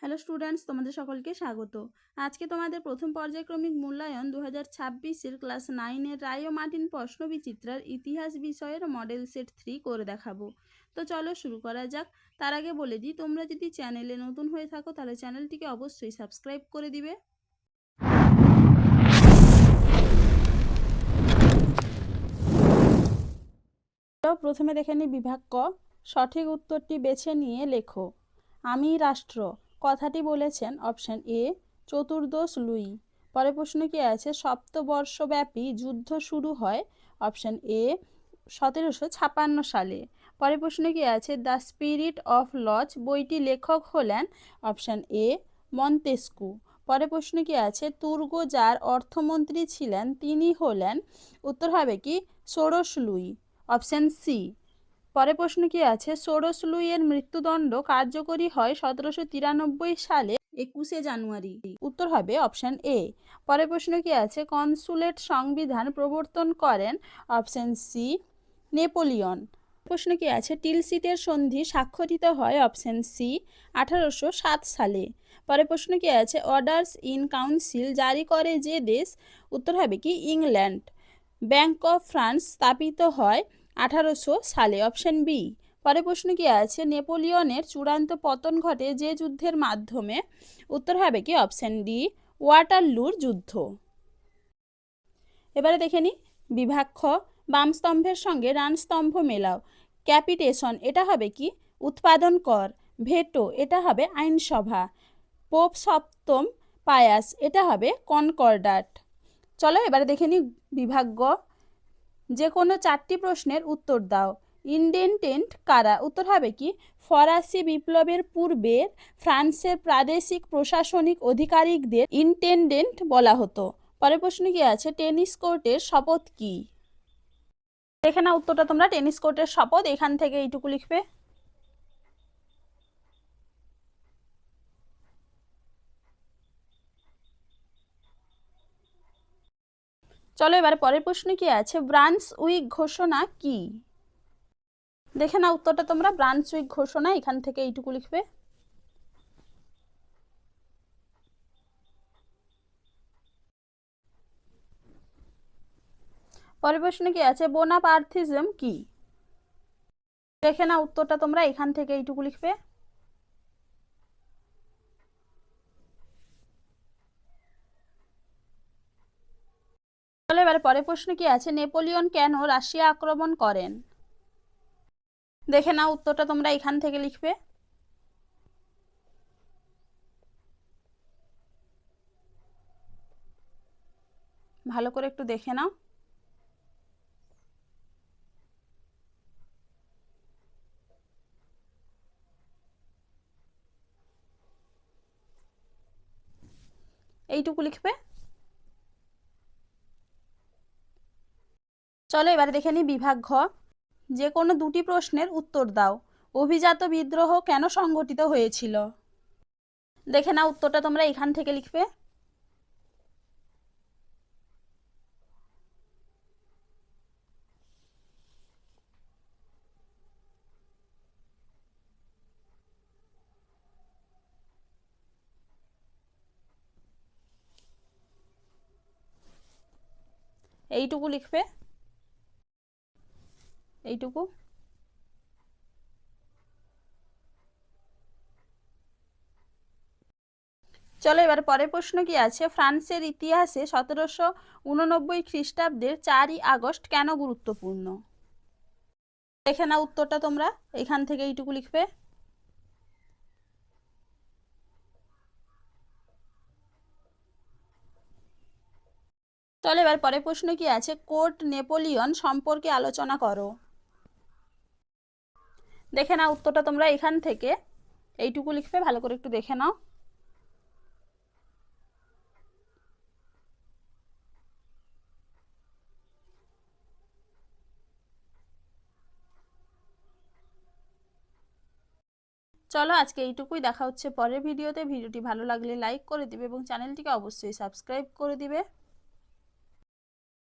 Hello students, তোমাদের সকলকে স্বাগত। আজকে তোমাদের প্রথম পর্যায়ক্রমিক মূল্যায়ন 2026-এর ক্লাস 9-এর রায় ও মার্টিন প্রশ্নবিচিত্রার ইতিহাস বিষয়ের মডেল সেট 3 করে দেখাবো। তো চলো শুরু করা যাক। তার আগে বলে দিই, তোমরা যদি চ্যানেলে নতুন হয়ে থাকো তাহলে চ্যানেলটিকে অবশ্যই সাবস্ক্রাইব করে দিবে। প্রথমে দেখে নিই বিভাগ ক। সঠিক উত্তরটি বেছে নিয়ে লেখো। আমি রাষ্ট্র কথাটি বলেছেন অপশন এ চতুর্দশ লুই। পরে প্রশ্ন কি আছে? সপ্তবর্ষব্যাপী যুদ্ধ শুরু হয় অপশন এ 1756 সালে। পরে প্রশ্ন কি আছে? দ্য স্পিরিট অফ লজ বইটি লেখক হলেন অপশন এ মন্তেস্কু। পরে প্রশ্ন কি আছে? তুর্গ যার অর্থমন্ত্রী ছিলেন তিনি হলেন, উত্তর হবে কি ষোড়শ লুই, অপশন সি। পরে প্রশ্ন কি আছে? ষোড়শ লুইয়ের মৃত্যুদণ্ড কার্যকরী হয় 1793 সালে 21শে জানুয়ারি, উত্তর হবে অপশন এ। পরে প্রশ্ন কি আছে? কনসুলেট সংবিধান প্রবর্তন করেন অপশন সি নেপোলিয়ন। প্রশ্ন কি আছে? টিলসিতের সন্ধি স্বাক্ষরিত হয় অপশন সি 1807 সালে। পরে প্রশ্ন কি আছে? অর্ডার্স ইন কাউন্সিল জারি করে যে দেশ, উত্তর হবে কি ইংল্যান্ড। ব্যাংক অফ ফ্রান্স স্থাপিত হয় 1800 সালে, অপশন বি। পরে প্রশ্ন কি আছে? নেপোলিয়নের চূড়ান্ত পতন ঘটে যে যুদ্ধের মাধ্যমে, উত্তর হবে কি অপশন ডি ওয়াটারলুর যুদ্ধ। এবারে দেখে নি বিভাগ খ। বাম স্তম্ভের সঙ্গে ডান স্তম্ভ মেলাও। ক্যাপিটেশন এটা হবে কি উৎপাদন কর। ভেটো এটা হবে আইনসভা। পোপ সপ্তম পায়াস এটা হবে কনকর্ডাট। চলো এবারে দেখে নি বিভাগ গ। যে কোনো 4টি প্রশ্নের উত্তর দাও। ইন্ডেন্টেন্ট কারা, উত্তর হবে কি ফরাসি বিপ্লবের পূর্বে ফ্রান্সের প্রাদেশিক প্রশাসনিক অধিকারিকদের ইন্টেন্ডেন্ট বলা হতো। পরের প্রশ্ন কি আছে? টেনিস কোর্টের শপথ কি? দেখে না উত্তরটা তোমরা। টেনিস কোর্টের শপথ, এখান থেকে এইটুকু লিখবে। চলো এবারে পরের প্রশ্ন কি আছে? ব্রান্সউইক ঘোষণা কি? দেখে না উত্তরটা তোমরা। ব্রান্সউইক ঘোষণা, এখান থেকে এইটুকু লিখবে। পরের প্রশ্ন কি আছে? বোনাপার্থিজম কি? দেখে না উত্তরটা তোমরা। এখান থেকে এইটুকু লিখবে। চলো এবারে পরের প্রশ্ন কি আছে? নেপোলিয়ন কেন রাশিয়া আক্রমণ করেন? দেখে না উত্তরটা তোমরা। এখান থেকে লিখবে। ভালো করে একটু দেখে নাও। এইটুকু লিখবে। চলো এবারে দেখে নি বিভাগ ঘ। যে কোনো 2টি প্রশ্নের উত্তর দাও। অভিজাত বিদ্রোহ কেন সংগঠিত হয়েছিল? দেখে না উত্তরটা তোমরা। এখান থেকে লিখবে। এইটুকু লিখবে। এইটুকু। চলো এবার পরের প্রশ্ন কি আছে? ফ্রান্সের ইতিহাসে 1789 খ্রিস্টাব্দের 4ই আগস্ট কেন গুরুত্বপূর্ণ? দেখে না উত্তরটা তোমরা। এখান থেকে এইটুকু লিখবে। চলো এবার পরের প্রশ্ন কি আছে? কোর্ট নেপোলিয়ন সম্পর্কে আলোচনা করো। দেখে না উত্তরটা তোমরা। এখান থেকে এইটুকু লিখবে। ভালো করে একটু দেখে নাও। চলো আজকে এইটুকুই। দেখা হচ্ছে পরের ভিডিওতে। ভিডিওটি ভালো লাগলে লাইক করে দিবে এবং চ্যানেলটিকে অবশ্যই সাবস্ক্রাইব করে দিবে।